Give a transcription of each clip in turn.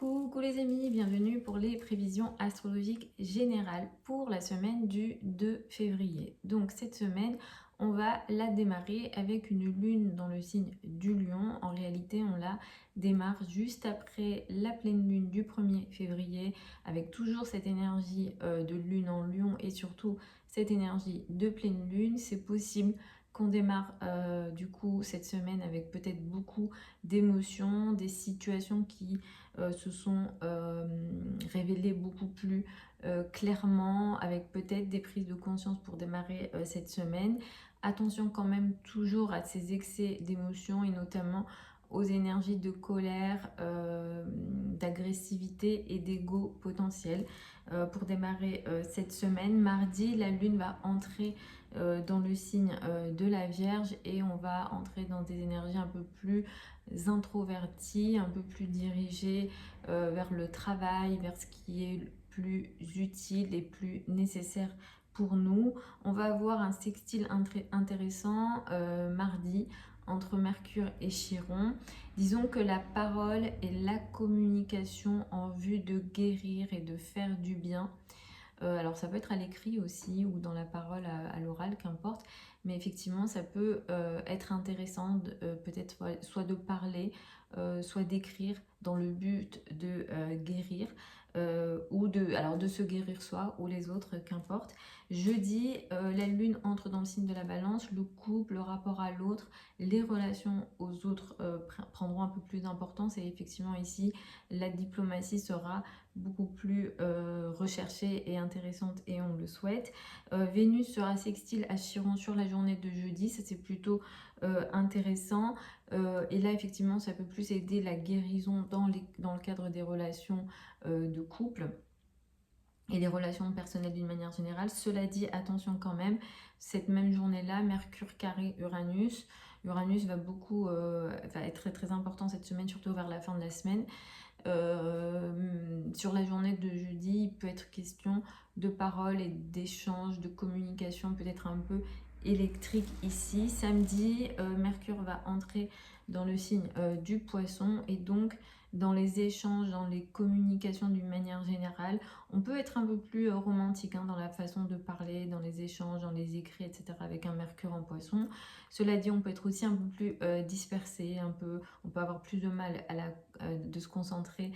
Coucou les amis, bienvenue pour les prévisions astrologiques générales pour la semaine du 2 février. Donc cette semaine, on va la démarrer avec une lune dans le signe du lion. En réalité, on la démarre juste après la pleine lune du 1er février avec toujours cette énergie de lune en lion et surtout cette énergie de pleine lune. C'est possible qu'on démarre du coup cette semaine avec peut-être beaucoup d'émotions, des situations qui se sont révélées beaucoup plus clairement, avec peut-être des prises de conscience pour démarrer cette semaine. Attention quand même toujours à ces excès d'émotions et notamment aux énergies de colère, d'agressivité et d'ego potentiel. Pour démarrer cette semaine, mardi, la lune va entrer dans le signe de la Vierge et on va entrer dans des énergies un peu plus introverties, un peu plus dirigées vers le travail, vers ce qui est plus utile et plus nécessaire pour nous. On va avoir un sextile intéressant mardi entre Mercure et Chiron. Disons que la parole et la communication en vue de guérir et de faire du bien. Alors ça peut être à l'écrit aussi ou dans la parole à l'oral, qu'importe. Mais effectivement, ça peut être intéressant peut-être soit de parler, soit d'écrire dans le but de guérir ou de se guérir soi ou les autres, qu'importe. Jeudi, la lune entre dans le signe de la balance, le couple, le rapport à l'autre, les relations aux autres prendront un peu plus d'importance et effectivement ici, la diplomatie sera beaucoup plus recherchée et intéressante et on le souhaite. Vénus sera sextile à Chiron sur la journée de jeudi, ça c'est plutôt intéressant et là effectivement ça peut plus aider la guérison dans le cadre des relations de couple et les relations personnelles d'une manière générale. Cela dit, attention quand même, cette même journée-là, Mercure carré Uranus. Uranus va être très très important cette semaine, surtout vers la fin de la semaine. Sur la journée de jeudi, il peut être question de paroles et d'échanges, de communication peut-être un peu électrique ici. Samedi, Mercure va entrer dans le signe du Poisson et donc dans les échanges, dans les communications d'une manière générale, on peut être un peu plus romantique dans la façon de parler, dans les échanges, dans les écrits, etc. avec un Mercure en Poisson. Cela dit, on peut être aussi un peu plus dispersé, on peut avoir plus de mal de se concentrer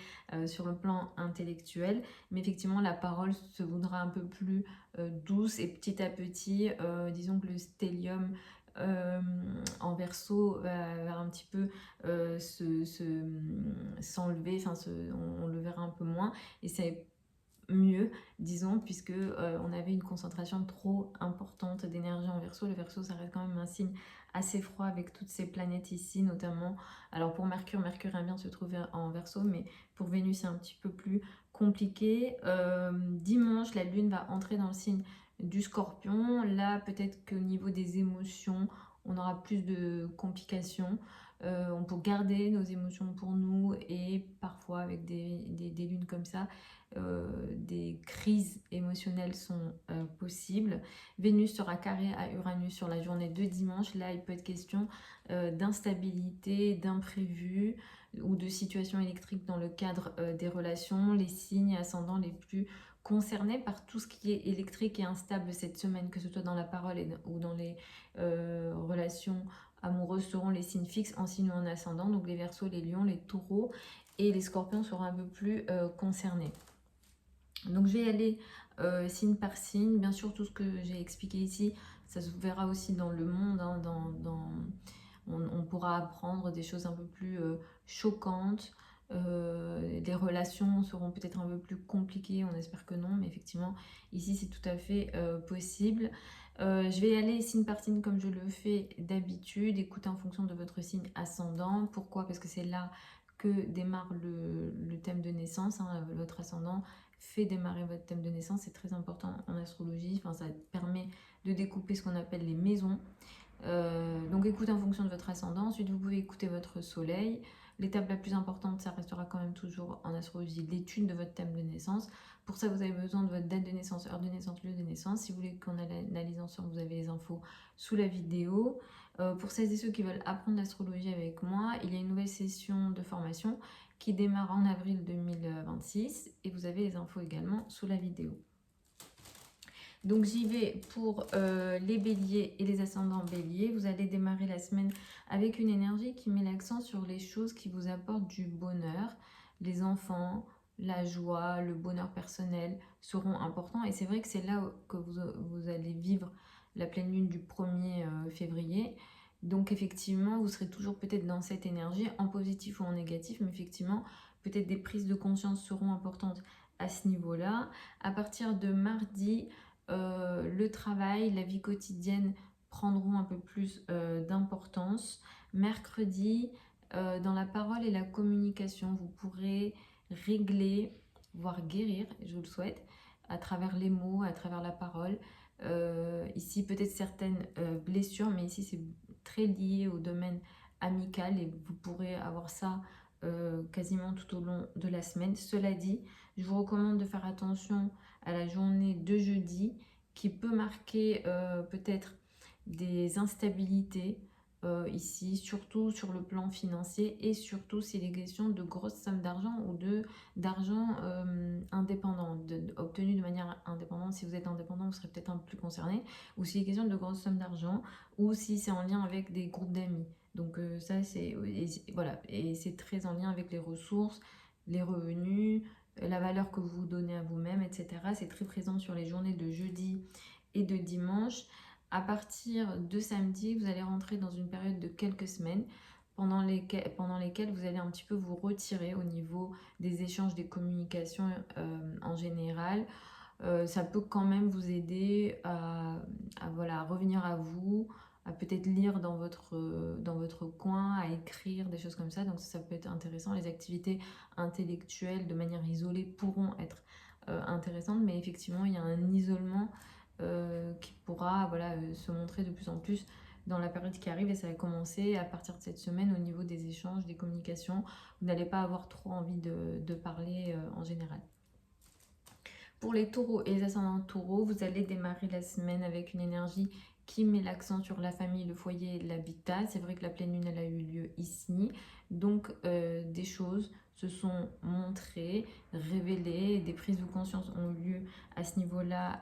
sur le plan intellectuel, mais effectivement la parole se voudra un peu plus douce et petit à petit, disons que le stellium en Verseau va un petit peu s'enlever, on le verra un peu moins et c'est mieux, disons, puisque on avait une concentration trop importante d'énergie en Verseau. Le Verseau, ça reste quand même un signe assez froid avec toutes ces planètes ici, notamment. Alors pour Mercure, Mercure aime bien se trouver en Verseau, mais pour Vénus, c'est un petit peu plus compliqué. Dimanche, la Lune va entrer dans le signe du Scorpion. Là, peut-être qu'au niveau des émotions, on aura plus de complications. On peut garder nos émotions pour nous et parfois avec des lunes comme ça, des crises émotionnelles sont possibles. Vénus sera carrée à Uranus sur la journée de dimanche. Là, il peut être question d'instabilité, d'imprévu ou de situations électriques dans le cadre des relations. Les signes ascendants les plus concernés par tout ce qui est électrique et instable cette semaine, que ce soit dans la parole ou dans les relations amoureuses, seront les signes fixes en signe ou en ascendant. Donc les Verseaux, les Lions, les Taureaux et les Scorpions seront un peu plus concernés. Donc je vais y aller signe par signe. Bien sûr, tout ce que j'ai expliqué ici, ça se verra aussi dans le monde. On pourra apprendre des choses un peu plus choquantes. Les relations seront peut-être un peu plus compliquées, on espère que non, mais effectivement, ici c'est tout à fait possible. Je vais y aller signe par signe comme je le fais d'habitude. Écoutez en fonction de votre signe ascendant. Pourquoi? Parce que c'est là que démarre le thème de naissance, votre ascendant fait démarrer votre thème de naissance, c'est très important en astrologie, ça permet de découper ce qu'on appelle les maisons. Donc écoutez en fonction de votre ascendant, ensuite vous pouvez écouter votre soleil. L'étape la plus importante, ça restera quand même toujours en astrologie, l'étude de votre thème de naissance. Pour ça, vous avez besoin de votre date de naissance, heure de naissance, lieu de naissance. Si vous voulez qu'on analyse ensemble, vous avez les infos sous la vidéo. Pour celles et ceux qui veulent apprendre l'astrologie avec moi, il y a une nouvelle session de formation qui démarre en avril 2026 et vous avez les infos également sous la vidéo. Donc j'y vais pour les béliers et les ascendants béliers. Vous allez démarrer la semaine avec une énergie qui met l'accent sur les choses qui vous apportent du bonheur. Les enfants, la joie, le bonheur personnel seront importants. Et c'est vrai que c'est là que vous allez vivre la pleine lune du 1er février. Donc effectivement, vous serez toujours peut-être dans cette énergie, en positif ou en négatif, mais effectivement, peut-être des prises de conscience seront importantes à ce niveau-là. À partir de mardi, le travail, la vie quotidienne prendront un peu plus d'importance. Mercredi, dans la parole et la communication, vous pourrez régler, voire guérir, je vous le souhaite, à travers les mots, à travers la parole. Ici, peut-être certaines blessures, mais ici, c'est très lié au domaine amical et vous pourrez avoir ça quasiment tout au long de la semaine. Cela dit, je vous recommande de faire attention à la journée de jeudi qui peut marquer peut-être des instabilités ici, surtout sur le plan financier et surtout s'il est question de grosses sommes d'argent ou d'argent indépendant, obtenu de manière indépendante. Si vous êtes indépendant, vous serez peut-être un peu plus concerné, ou s'il est question de grosses sommes d'argent, ou si c'est en lien avec des groupes d'amis. Donc ça, c'est voilà, et c'est très en lien avec les ressources, les revenus, la valeur que vous donnez à vous-même, etc. C'est très présent sur les journées de jeudi et de dimanche. À partir de samedi, vous allez rentrer dans une période de quelques semaines pendant lesquelles vous allez un petit peu vous retirer au niveau des échanges, des communications en général. Ça peut quand même vous aider voilà, à revenir à vous, à peut-être lire dans votre coin, à écrire, des choses comme ça. Donc ça peut être intéressant. Les activités intellectuelles de manière isolée pourront être intéressantes, mais effectivement, il y a un isolement qui pourra voilà, se montrer de plus en plus dans la période qui arrive et ça va commencer à partir de cette semaine au niveau des échanges, des communications. Vous n'allez pas avoir trop envie de parler en général. Pour les taureaux et les ascendants taureaux, vous allez démarrer la semaine avec une énergie qui met l'accent sur la famille, le foyer et l'habitat. C'est vrai que la pleine lune, elle a eu lieu ici. Donc, des choses se sont montrées, révélées, des prises de conscience ont eu lieu à ce niveau-là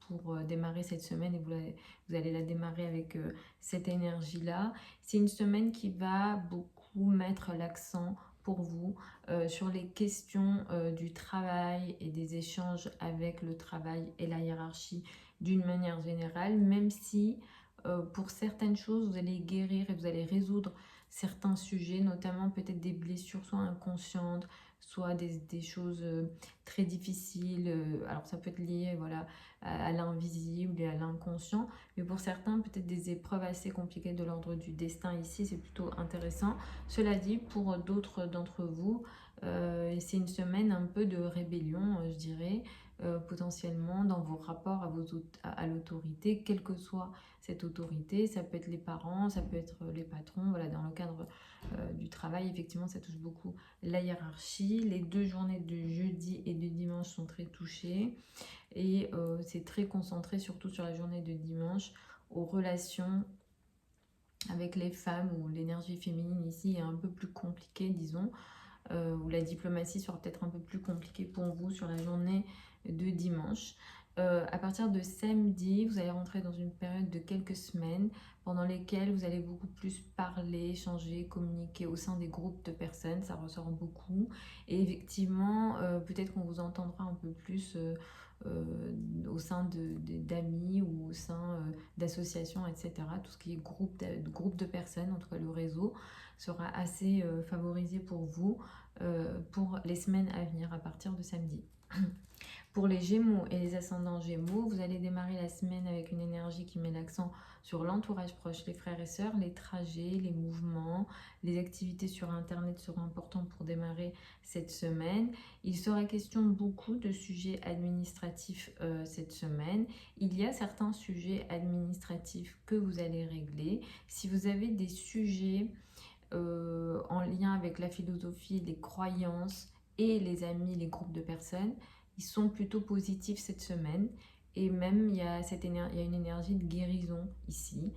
pour démarrer cette semaine et vous allez la démarrer avec cette énergie-là. C'est une semaine qui va beaucoup mettre l'accent pour vous sur les questions du travail et des échanges avec le travail et la hiérarchie d'une manière générale, même si pour certaines choses, vous allez guérir et vous allez résoudre certains sujets, notamment peut-être des blessures soit inconscientes, soit des choses très difficiles. Alors ça peut être lié voilà, à l'invisible et à l'inconscient, mais pour certains, peut-être des épreuves assez compliquées de l'ordre du destin ici, c'est plutôt intéressant. Cela dit, pour d'autres d'entre vous, c'est une semaine un peu de rébellion, je dirais, potentiellement dans vos rapports à l'autorité, quelle que soit cette autorité. Ça peut être les parents, ça peut être les patrons. Voilà, dans le cadre du travail, effectivement, ça touche beaucoup la hiérarchie. Les 2 journées de jeudi et de dimanche sont très touchées et c'est très concentré surtout sur la journée de dimanche aux relations avec les femmes où l'énergie féminine ici est un peu plus compliquée, disons, où la diplomatie sera peut-être un peu plus compliquée pour vous sur la journée de dimanche. À partir de samedi, vous allez rentrer dans une période de quelques semaines pendant lesquelles vous allez beaucoup plus parler, échanger, communiquer au sein des groupes de personnes, ça ressort beaucoup. Et effectivement, peut-être qu'on vous entendra un peu plus au sein d'amis ou au sein d'associations, etc. Tout ce qui est groupe de personnes, en tout cas le réseau, sera assez favorisé pour vous pour les semaines à venir à partir de samedi. Pour les Gémeaux et les ascendants Gémeaux, vous allez démarrer la semaine avec une énergie qui met l'accent sur l'entourage proche, les frères et sœurs, les trajets, les mouvements, les activités sur Internet seront importantes pour démarrer cette semaine. Il sera question beaucoup de sujets administratifs cette semaine. Il y a certains sujets administratifs que vous allez régler. Si vous avez des sujets en lien avec la philosophie, les croyances et les amis, les groupes de personnes, ils sont plutôt positifs cette semaine. Et même, il y a une énergie de guérison ici,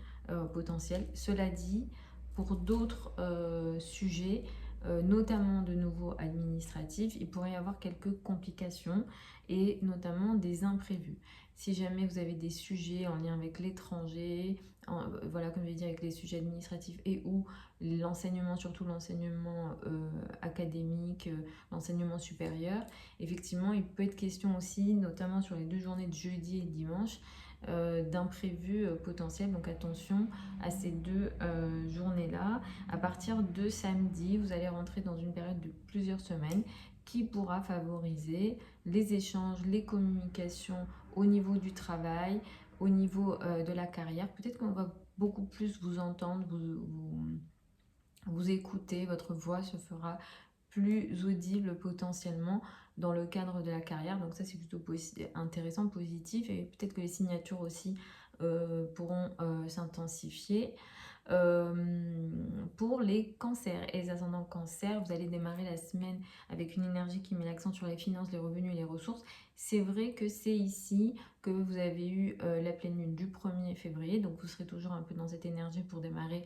potentielle. Cela dit, pour d'autres sujets, notamment de nouveau administratifs. Il pourrait y avoir quelques complications et notamment des imprévus. Si jamais vous avez des sujets en lien avec l'étranger, voilà, comme je l'ai dit, avec les sujets administratifs et ou l'enseignement, surtout l'enseignement académique, l'enseignement supérieur, effectivement, il peut être question aussi, notamment sur les 2 journées de jeudi et dimanche, d'imprévus potentiels. Donc attention à ces 2 journées-là. À partir de samedi, vous allez rentrer dans une période de plusieurs semaines qui pourra favoriser les échanges, les communications au niveau du travail, au niveau de la carrière. Peut-être qu'on va beaucoup plus vous entendre, vous écouter, votre voix se fera plus audible potentiellement dans le cadre de la carrière. Donc ça, c'est plutôt intéressant, positif, et peut-être que les signatures aussi pourront s'intensifier. Pour les cancers et les ascendants cancers, vous allez démarrer la semaine avec une énergie qui met l'accent sur les finances, les revenus et les ressources. C'est vrai que c'est ici que vous avez eu la pleine lune du 1er février, donc vous serez toujours un peu dans cette énergie pour démarrer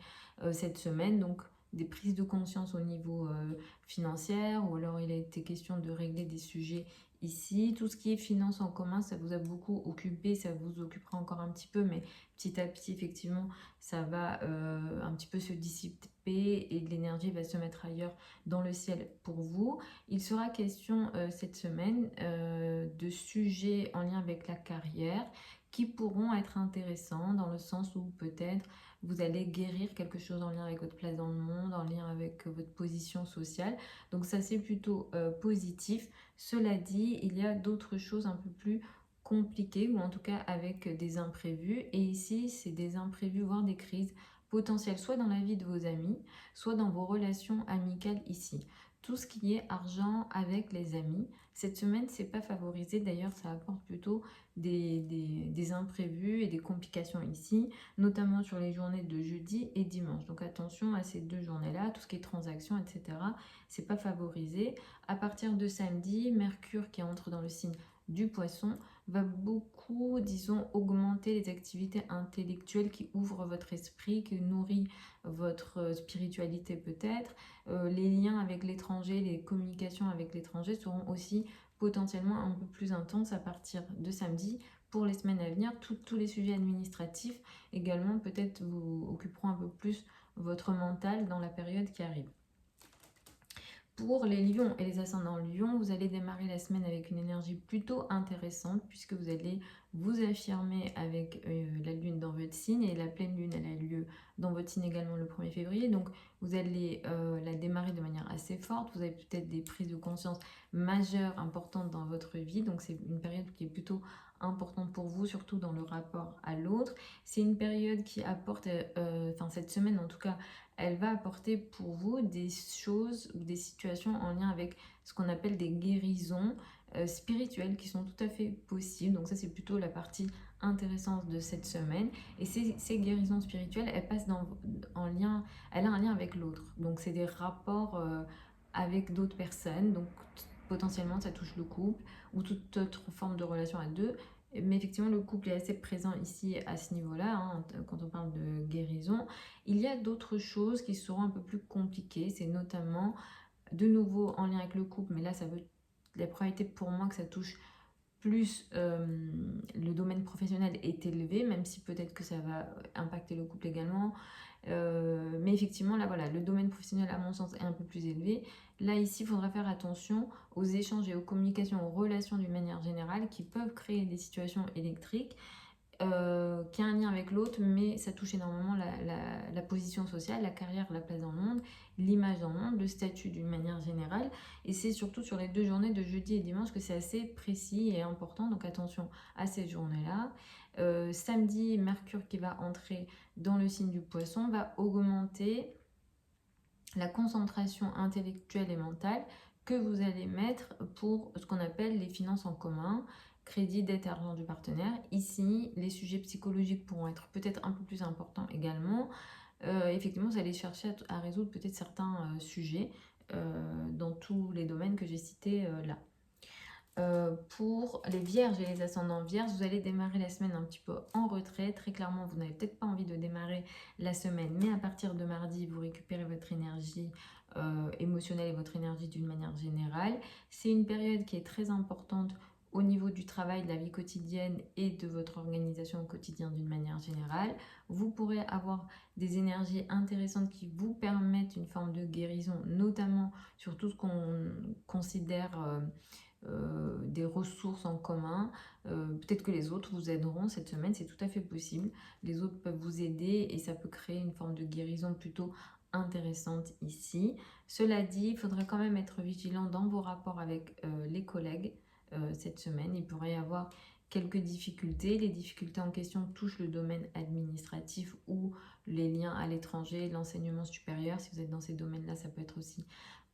cette semaine. Donc des prises de conscience au niveau financier, ou alors il a été question de régler des sujets ici. Tout ce qui est finances en commun, ça vous a beaucoup occupé, ça vous occupera encore un petit peu, mais petit à petit, effectivement, ça va un petit peu se dissiper et l'énergie va se mettre ailleurs dans le ciel pour vous. Il sera question cette semaine de sujets en lien avec la carrière qui pourront être intéressants dans le sens où peut-être vous allez guérir quelque chose en lien avec votre place dans le monde, en lien avec votre position sociale. Donc ça, c'est plutôt positif. Cela dit, il y a d'autres choses un peu plus compliquées, ou en tout cas avec des imprévus. Et ici, c'est des imprévus, voire des crises potentielles, soit dans la vie de vos amis, soit dans vos relations amicales ici. Tout ce qui est argent avec les amis, cette semaine, c'est pas favorisé. D'ailleurs, ça apporte plutôt des imprévus et des complications ici, notamment sur les journées de jeudi et dimanche. Donc attention à ces 2 journées-là, tout ce qui est transactions, etc. C'est pas favorisé. À partir de samedi, Mercure qui entre dans le signe du Poisson va beaucoup, disons, augmenter les activités intellectuelles qui ouvrent votre esprit, qui nourrit votre spiritualité peut-être. Les liens avec l'étranger, les communications avec l'étranger seront aussi potentiellement un peu plus intenses à partir de samedi. Pour les semaines à venir, tous les sujets administratifs également peut-être vous occuperont un peu plus votre mental dans la période qui arrive. Pour les lions et les ascendants lions, vous allez démarrer la semaine avec une énergie plutôt intéressante puisque vous allez vous affirmer avec la lune dans votre signe, et la pleine lune elle a lieu dans votre signe également le 1er février. Donc vous allez la démarrer de manière assez forte. Vous avez peut-être des prises de conscience majeures, importantes dans votre vie. Donc c'est une période qui est plutôt importante pour vous, surtout dans le rapport à l'autre. C'est une période qui apporte, enfin cette semaine en tout cas, elle va apporter pour vous des choses ou des situations en lien avec ce qu'on appelle des guérisons spirituelles qui sont tout à fait possibles. Donc ça, c'est plutôt la partie intéressante de cette semaine. Et ces guérisons spirituelles, elles passent en lien, elle a un lien avec l'autre. Donc c'est des rapports avec d'autres personnes. Donc potentiellement, ça touche le couple ou toute autre forme de relation à deux. Mais effectivement, le couple est assez présent ici à ce niveau-là, hein, quand on parle de guérison. Il y a d'autres choses qui seront un peu plus compliquées. C'est notamment, de nouveau, en lien avec le couple, mais là, ça veut la probabilité pour moi que ça touche plus le domaine professionnel est élevé, même si peut-être que ça va impacter le couple également. Mais effectivement, là, voilà, le domaine professionnel, à mon sens, est un peu plus élevé. Là, ici, il faudra faire attention aux échanges et aux communications, aux relations d'une manière générale qui peuvent créer des situations électriques, qui a un lien avec l'autre, mais ça touche énormément la position sociale, la carrière, la place dans le monde, l'image dans le monde, le statut d'une manière générale. Et c'est surtout sur les 2 journées de jeudi et dimanche que c'est assez précis et important, donc attention à ces journées-là. Samedi, Mercure qui va entrer dans le signe du Poisson va augmenter la concentration intellectuelle et mentale que vous allez mettre pour ce qu'on appelle les finances en commun, crédit, dette, argent du partenaire. Ici, les sujets psychologiques pourront être peut-être un peu plus importants également. Effectivement, vous allez chercher à résoudre peut-être certains sujets dans tous les domaines que j'ai cités là. Pour les vierges et les ascendants vierges, vous allez démarrer la semaine un petit peu en retrait. Très clairement, vous n'avez peut-être pas envie de démarrer la semaine, mais à partir de mardi, vous récupérez votre énergie émotionnel et votre énergie d'une manière générale. C'est une période qui est très importante au niveau du travail, de la vie quotidienne et de votre organisation au quotidien d'une manière générale. Vous pourrez avoir des énergies intéressantes qui vous permettent une forme de guérison, notamment sur tout ce qu'on considère des ressources en commun. Peut-être que les autres vous aideront cette semaine, c'est tout à fait possible. Les autres peuvent vous aider et ça peut créer une forme de guérison plutôt intéressante ici. Cela dit, il faudrait quand même être vigilant dans vos rapports avec les collègues cette semaine. Il pourrait y avoir quelques difficultés. Les difficultés en question touchent le domaine administratif ou les liens à l'étranger, l'enseignement supérieur. Si vous êtes dans ces domaines-là, ça peut être aussi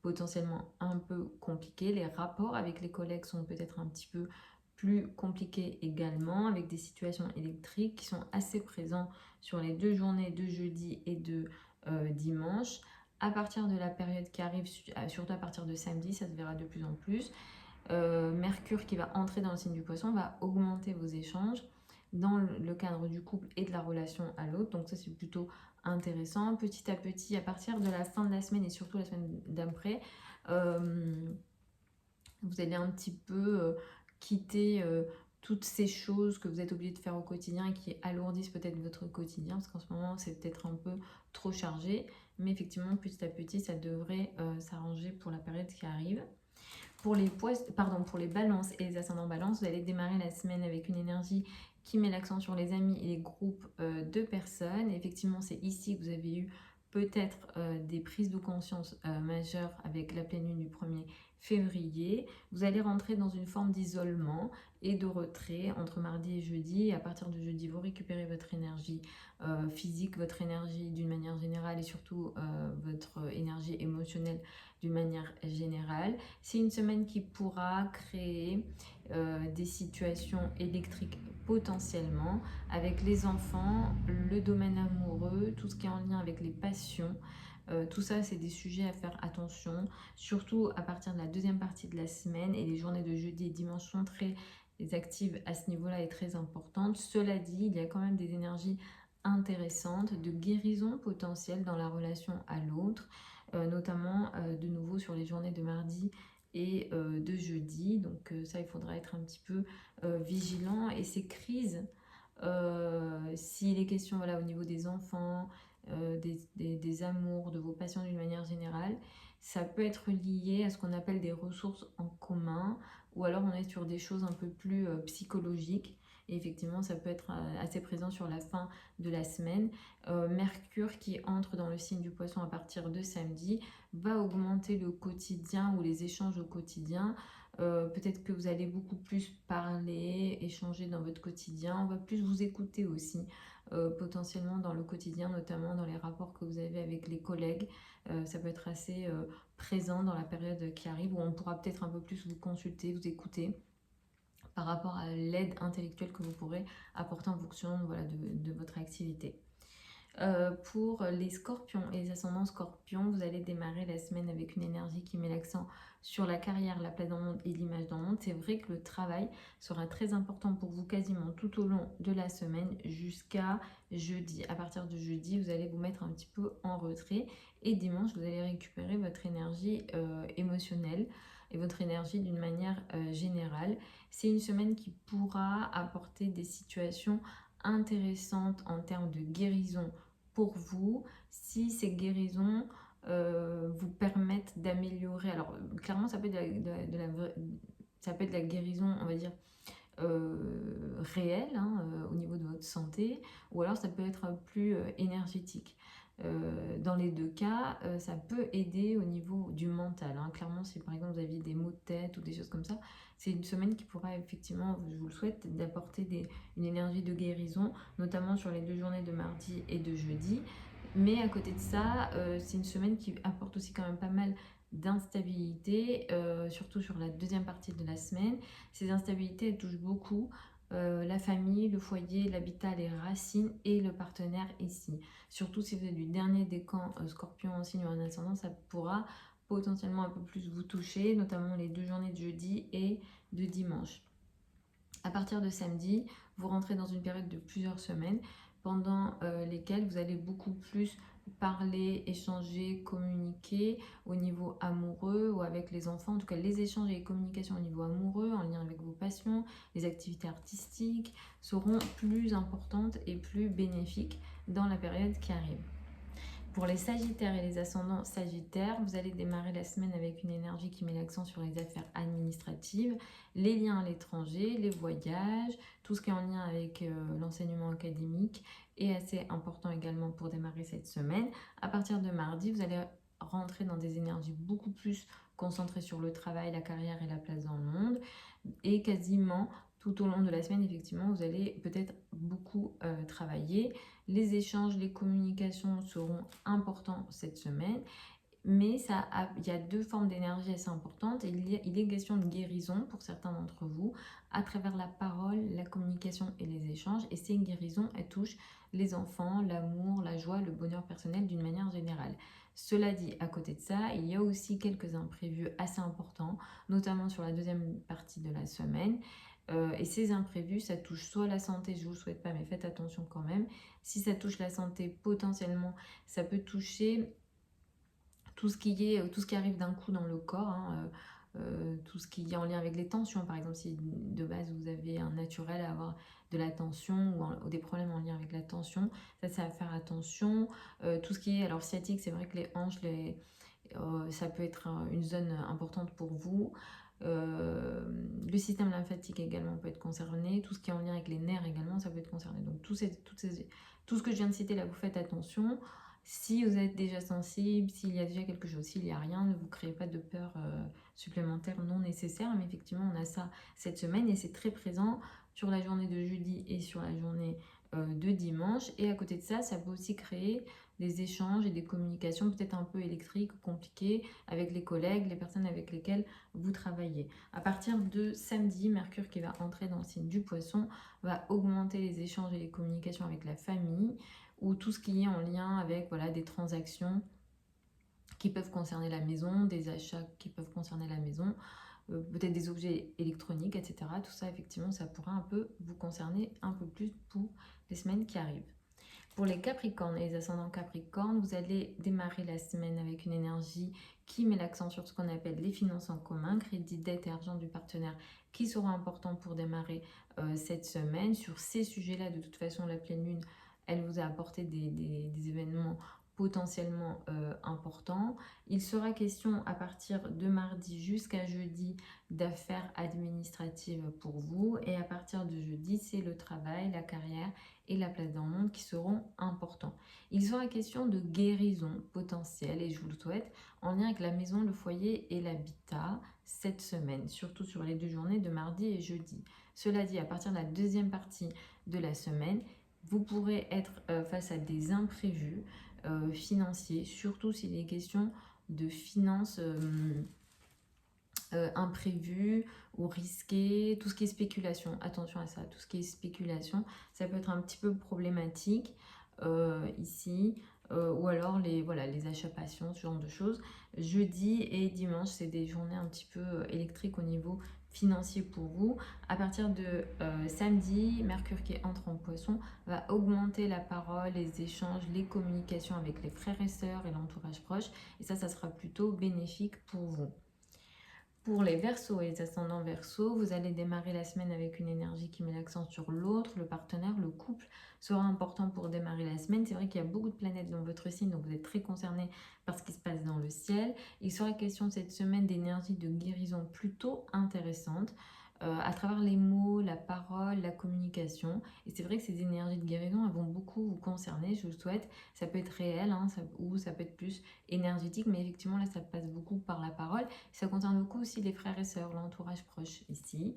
potentiellement un peu compliqué. Les rapports avec les collègues sont peut-être un petit peu plus compliqués également, avec des situations électriques qui sont assez présentes sur les 2 journées de jeudi et de dimanche. À partir de la période qui arrive, surtout à partir de samedi, ça se verra de plus en plus. Mercure qui va entrer dans le signe du poisson va augmenter vos échanges dans le cadre du couple et de la relation à l'autre. Donc ça, c'est plutôt intéressant. Petit à petit, à partir de la fin de la semaine et surtout la semaine d'après, vous allez un petit peu quitter toutes ces choses que vous êtes obligé de faire au quotidien et qui alourdissent peut-être votre quotidien, parce qu'en ce moment, c'est peut-être un peu trop chargé. Mais effectivement, petit à petit, ça devrait s'arranger pour la période qui arrive. Pour les balances et les ascendants balance, vous allez démarrer la semaine avec une énergie qui met l'accent sur les amis et les groupes de personnes. Et effectivement, c'est ici que vous avez eu peut-être des prises de conscience majeures avec la pleine lune du 1er février. Vous allez rentrer dans une forme d'isolement et de retrait entre mardi et jeudi. Et à partir de jeudi, vous récupérez votre énergie physique, votre énergie d'une manière générale et surtout votre énergie émotionnelle d'une manière générale. C'est une semaine qui pourra créer des situations électriques potentiellement avec les enfants, le domaine amoureux, tout ce qui est en lien avec les passions. Tout ça, c'est des sujets à faire attention, surtout à partir de la deuxième partie de la semaine, et les journées de jeudi et dimanche sont très actives à ce niveau-là et très importantes. Cela dit, il y a quand même des énergies intéressantes de guérison potentielle dans la relation à l'autre, notamment de nouveau sur les journées de mardi et de jeudi. Donc ça, il faudra être un petit peu vigilant. Et ces crises, s'il est question voilà, au niveau des enfants, des amours, de vos passions d'une manière générale, ça peut être lié à ce qu'on appelle des ressources en commun, ou alors on est sur des choses un peu plus psychologiques. Et effectivement, ça peut être assez présent sur la fin de la semaine. Mercure qui entre dans le signe du poisson à partir de samedi va augmenter le quotidien ou les échanges au quotidien. Peut-être que vous allez beaucoup plus parler, échanger dans votre quotidien. On va plus vous écouter aussi, potentiellement dans le quotidien, notamment dans les rapports que vous avez avec les collègues. Ça peut être assez présent dans la période qui arrive, où on pourra peut-être un peu plus vous consulter, vous écouter par rapport à l'aide intellectuelle que vous pourrez apporter en fonction voilà, de votre activité. Pour les scorpions et les ascendants scorpions, vous allez démarrer la semaine avec une énergie qui met l'accent sur la carrière, la place dans le monde et l'image dans le monde. C'est vrai que le travail sera très important pour vous quasiment tout au long de la semaine jusqu'à jeudi. À partir de jeudi, vous allez vous mettre un petit peu en retrait et dimanche, vous allez récupérer votre énergie émotionnelle et votre énergie d'une manière générale. C'est une semaine qui pourra apporter des situations intéressantes en termes de guérison pour vous, si ces guérisons vous permettent d'améliorer. Alors clairement, ça peut être ça peut être de la guérison, on va dire, réelle, hein, au niveau de votre santé, ou alors ça peut être plus énergétique. Dans les deux cas, ça peut aider au niveau du mental, hein. Clairement, si par exemple vous aviez des maux de tête ou des choses comme ça, c'est une semaine qui pourra effectivement, je vous le souhaite, d'apporter une énergie de guérison, notamment sur les 2 journées de mardi et de jeudi. Mais à côté de ça, c'est une semaine qui apporte aussi quand même pas mal d'instabilité, surtout sur la deuxième partie de la semaine. Ces instabilités, elles touchent beaucoup la famille, le foyer, l'habitat, les racines et le partenaire ici. Surtout si vous êtes du dernier décan scorpion en signe ou en ascendant, ça pourra potentiellement un peu plus vous toucher, notamment les 2 journées de jeudi et de dimanche. À partir de samedi, vous rentrez dans une période de plusieurs semaines pendant lesquelles vous allez beaucoup plus parler, échanger, communiquer au niveau amoureux ou avec les enfants. En tout cas, les échanges et les communications au niveau amoureux, en lien avec vos passions, les activités artistiques, seront plus importantes et plus bénéfiques dans la période qui arrive. Pour les Sagittaires et les ascendants Sagittaires, vous allez démarrer la semaine avec une énergie qui met l'accent sur les affaires administratives, les liens à l'étranger, les voyages, tout ce qui est en lien avec l'enseignement académique est assez important également pour démarrer cette semaine. À partir de mardi, vous allez rentrer dans des énergies beaucoup plus concentrées sur le travail, la carrière et la place dans le monde. Et quasiment tout au long de la semaine, effectivement, vous allez peut-être beaucoup travailler. Les échanges, les communications seront importants cette semaine. Mais il y a deux formes d'énergie assez importantes. Il est question de guérison pour certains d'entre vous à travers la parole, la communication et les échanges. Et ces guérisons, elles touchent les enfants, l'amour, la joie, le bonheur personnel d'une manière générale. Cela dit, à côté de ça, il y a aussi quelques imprévus assez importants, notamment sur la deuxième partie de la semaine. Et ces imprévus, ça touche soit la santé, je ne vous le souhaite pas, mais faites attention quand même. Si ça touche la santé, potentiellement, ça peut toucher tout ce qui arrive d'un coup dans le corps, hein, tout ce qui est en lien avec les tensions. Par exemple, si de base vous avez un naturel à avoir de la tension ou des problèmes en lien avec la tension, ça c'est à faire attention. Tout ce qui est, alors sciatique, c'est vrai que les hanches, ça peut être une zone importante pour vous. Le système lymphatique également peut être concerné, tout ce qui est en lien avec les nerfs également, ça peut être concerné. Donc tout ce que je viens de citer là, vous faites attention. Si vous êtes déjà sensible, s'il y a déjà quelque chose, s'il n'y a rien, ne vous créez pas de peur supplémentaire non nécessaire. Mais effectivement, on a ça cette semaine et c'est très présent sur la journée de jeudi et sur la journée de dimanche. Et à côté de ça, ça peut aussi créer des échanges et des communications peut-être un peu électriques, compliquées avec les collègues, les personnes avec lesquelles vous travaillez. À partir de samedi, Mercure qui va entrer dans le signe du Poisson va augmenter les échanges et les communications avec la famille ou tout ce qui est en lien avec voilà, des transactions qui peuvent concerner la maison, des achats qui peuvent concerner la maison, peut-être des objets électroniques, etc. Tout ça, effectivement, ça pourra un peu vous concerner un peu plus pour les semaines qui arrivent. Pour les Capricornes et les ascendants Capricornes, vous allez démarrer la semaine avec une énergie qui met l'accent sur ce qu'on appelle les finances en commun, crédit, dette et argent du partenaire qui seront importants pour démarrer cette semaine. Sur ces sujets-là, de toute façon, la pleine lune, elle vous a apporté des événements potentiellement importants. Il sera question à partir de mardi jusqu'à jeudi d'affaires administratives pour vous et à partir de jeudi, c'est le travail, la carrière et la place dans le monde qui seront importants. Il sera question de guérison potentielle et je vous le souhaite en lien avec la maison, le foyer et l'habitat cette semaine, surtout sur les 2 journées de mardi et jeudi. Cela dit, à partir de la deuxième partie de la semaine, vous pourrez être face à des imprévus financiers, surtout s'il est question de finances imprévues ou risquées, tout ce qui est spéculation. Attention à ça, tout ce qui est spéculation, ça peut être un petit peu problématique ici. Ou alors les achats passion, ce genre de choses. Jeudi et dimanche, c'est des journées un petit peu électriques au niveau financier pour vous. À partir de samedi, Mercure qui entre en Poisson va augmenter la parole, les échanges, les communications avec les frères et sœurs et l'entourage proche. Et ça sera plutôt bénéfique pour vous. Pour les Verseaux et les ascendants Verseaux, vous allez démarrer la semaine avec une énergie qui met l'accent sur l'autre, le partenaire, le couple sera important pour démarrer la semaine. C'est vrai qu'il y a beaucoup de planètes dans votre signe, donc vous êtes très concerné par ce qui se passe dans le ciel. Il sera question cette semaine d'énergie de guérison plutôt intéressante à travers les mots, la parole, la communication. Et c'est vrai que ces énergies de guérison, elles vont beaucoup vous concerner, je vous le souhaite. Ça peut être réel ou ça peut être plus énergétique, mais effectivement là, ça passe beaucoup par la parole. Ça concerne beaucoup aussi les frères et sœurs, l'entourage proche ici,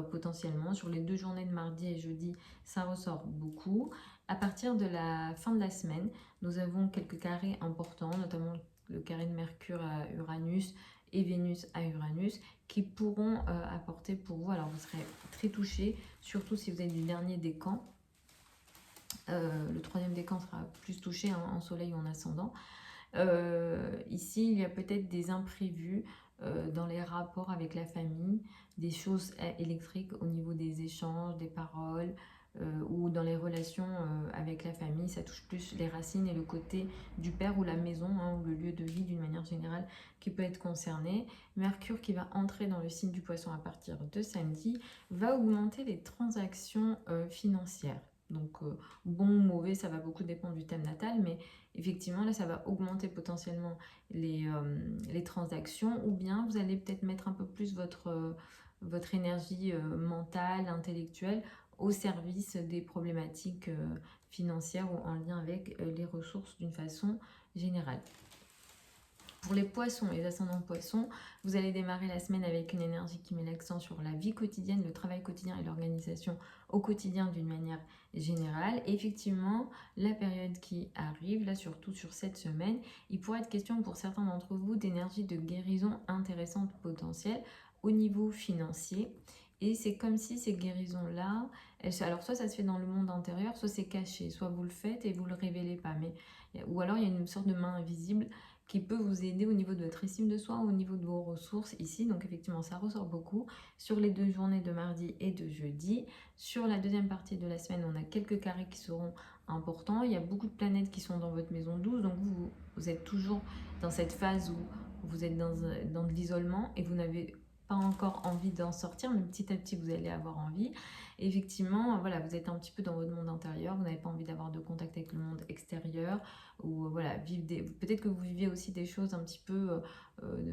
potentiellement. Sur les 2 journées de mardi et jeudi, ça ressort beaucoup. À partir de la fin de la semaine, nous avons quelques carrés importants, notamment le carré de Mercure à Uranus et Vénus à Uranus, qui pourront apporter pour vous, alors vous serez très touché, surtout si vous êtes du dernier décan. Le 3e décan sera plus touché en soleil ou en ascendant. Ici, il y a peut-être des imprévus dans les rapports avec la famille, des choses électriques au niveau des échanges, des paroles, ou dans les relations avec la famille, ça touche plus les racines et le côté du père ou la maison, hein, ou le lieu de vie d'une manière générale qui peut être concerné. Mercure qui va entrer dans le signe du poisson à partir de samedi va augmenter les transactions financières. Donc bon ou mauvais, ça va beaucoup dépendre du thème natal, mais effectivement là ça va augmenter potentiellement les transactions, ou bien vous allez peut-être mettre un peu plus votre énergie mentale, intellectuelle au service des problématiques financières ou en lien avec les ressources d'une façon générale. Pour les poissons et les ascendants poissons, vous allez démarrer la semaine avec une énergie qui met l'accent sur la vie quotidienne, le travail quotidien et l'organisation au quotidien d'une manière générale. Et effectivement, la période qui arrive, là surtout sur cette semaine, il pourrait être question pour certains d'entre vous d'énergie de guérison intéressante potentielle au niveau financier. Et c'est comme si ces guérisons-là, alors soit ça se fait dans le monde intérieur, soit c'est caché, soit vous le faites et vous ne le révélez pas. Ou alors il y a une sorte de main invisible qui peut vous aider au niveau de votre estime de soi, au niveau de vos ressources ici. Donc effectivement, ça ressort beaucoup sur les 2 journées de mardi et de jeudi. Sur la deuxième partie de la semaine, on a quelques carrés qui seront importants. Il y a beaucoup de planètes qui sont dans votre maison 12, donc vous êtes toujours dans cette phase où vous êtes dans de l'isolement et vous n'avez pas encore envie d'en sortir, mais petit à petit, vous allez avoir envie. Et effectivement, voilà, vous êtes un petit peu dans votre monde intérieur, vous n'avez pas envie d'avoir de contact avec le monde extérieur, ou voilà, peut-être que vous vivez aussi des choses un petit peu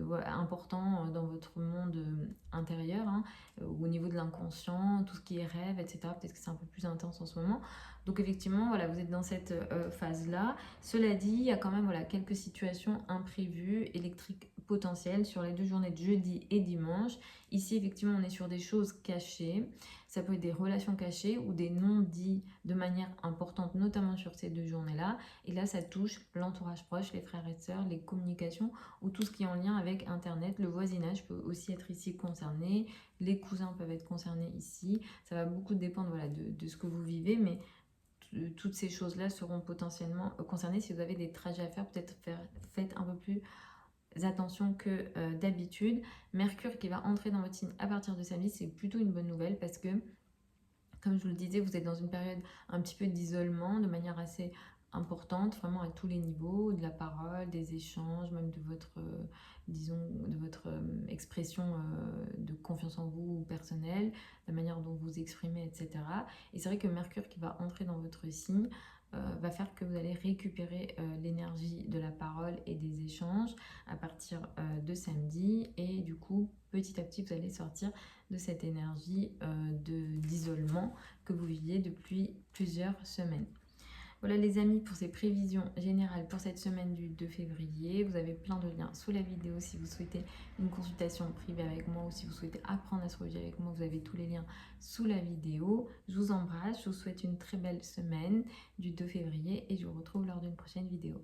voilà, importantes dans votre monde intérieur, hein, au niveau de l'inconscient, tout ce qui est rêve, etc. Peut-être que c'est un peu plus intense en ce moment. Donc effectivement, voilà, vous êtes dans cette phase-là. Cela dit, il y a quand même voilà, quelques situations imprévues, électriques potentielles sur les 2 journées de jeudi et dimanche. Ici, effectivement, on est sur des choses cachées. Ça peut être des relations cachées ou des non-dits de manière importante, notamment sur ces 2 journées-là. Et là, ça touche l'entourage proche, les frères et sœurs, les communications ou tout ce qui est en lien avec Internet. Le voisinage peut aussi être ici concerné. Les cousins peuvent être concernés ici. Ça va beaucoup dépendre voilà, de ce que vous vivez, mais toutes ces choses-là seront potentiellement concernées. Si vous avez des trajets à faire, peut-être faites un peu plus attention que d'habitude. Mercure qui va entrer dans votre signe à partir de samedi, c'est plutôt une bonne nouvelle parce que, comme je vous le disais, vous êtes dans une période un petit peu d'isolement de manière assez importante, vraiment à tous les niveaux, de la parole, des échanges, même de votre, disons, de votre expression de confiance en vous personnelle, la manière dont vous exprimez, etc. Et c'est vrai que Mercure qui va entrer dans votre signe va faire que vous allez récupérer l'énergie de la parole et des échanges à partir de samedi, et du coup petit à petit vous allez sortir de cette énergie d'isolement que vous viviez depuis plusieurs semaines. Voilà les amis pour ces prévisions générales pour cette semaine du 2 février. Vous avez plein de liens sous la vidéo si vous souhaitez une consultation privée avec moi ou si vous souhaitez apprendre l'astrologie avec moi. Vous avez tous les liens sous la vidéo. Je vous embrasse, je vous souhaite une très belle semaine du 2 février et je vous retrouve lors d'une prochaine vidéo.